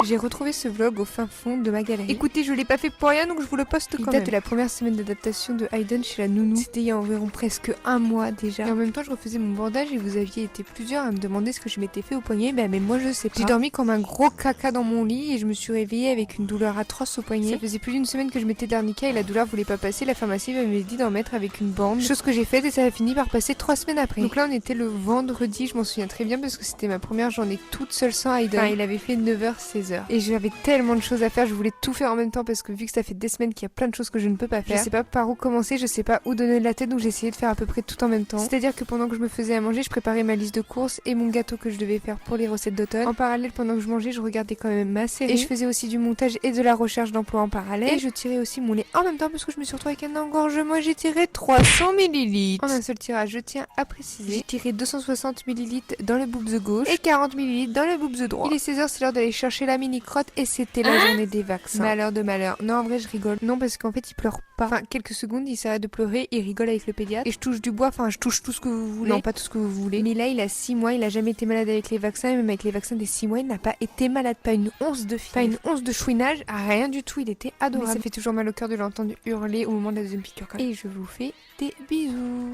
J'ai retrouvé ce vlog au fin fond de ma galerie. Écoutez, je l'ai pas fait pour rien donc je vous le poste quand même. Il date de la première semaine d'adaptation de Hayden chez la nounou. C'était il y a environ presque un mois déjà. Et en même temps je refaisais mon bandage et vous aviez été plusieurs à me demander ce que je m'étais fait au poignet. Mais moi je sais pas. J'ai dormi comme un gros caca dans mon lit et je me suis réveillée avec une douleur atroce au poignet. Ça faisait plus d'une semaine que je m'étais derniquée et la douleur voulait pas passer. La pharmacie m'avait dit d'en mettre avec une bande. Chose que j'ai faite et ça a fini par passer 3 semaines après. Donc là on était le vendredi, je m'en souviens très bien parce que c'était ma première journée toute seule sans Hayden. Enfin, il avait fait 9h, 16h. Et j'avais tellement de choses à faire, je voulais tout faire en même temps parce que vu que ça fait des semaines qu'il y a plein de choses que je ne peux pas faire, je sais pas par où commencer, je sais pas où donner de la tête donc j'ai essayé de faire à peu près tout en même temps. C'est-à-dire que pendant que je me faisais à manger, je préparais ma liste de courses et mon gâteau que je devais faire pour les recettes d'automne. En parallèle, pendant que je mangeais, je regardais quand même ma série et je faisais aussi du montage et de la recherche d'emploi en parallèle. Et je tirais aussi mon lait en même temps parce que je me suis retrouvée avec un engorgement. J'ai tiré 300 ml en un seul tirage, je tiens à préciser. J'ai tiré 260 ml dans le boobs gauche et 40 ml dans le boobs droit. Il est 16h, c'est l'heure d'aller chercher la mini crotte et c'était la journée des vaccins. Malheur de malheur. Non, en vrai, je rigole. Non, parce qu'en fait, il pleure pas. Enfin, quelques secondes, il s'arrête de pleurer, il rigole avec le pédiatre. Et je touche du bois, enfin, je touche tout ce que vous voulez. Non, pas tout ce que vous voulez. Mais là, il a 6 mois, il a jamais été malade avec les vaccins. Et même avec les vaccins des 6 mois, il n'a pas été malade. Pas une once de fièvre. Pas une once de chouinage. Rien du tout. Il était adorable. Mais ça fait toujours mal au cœur de l'entendre hurler au moment de la deuxième piqûre. Et je vous fais des bisous.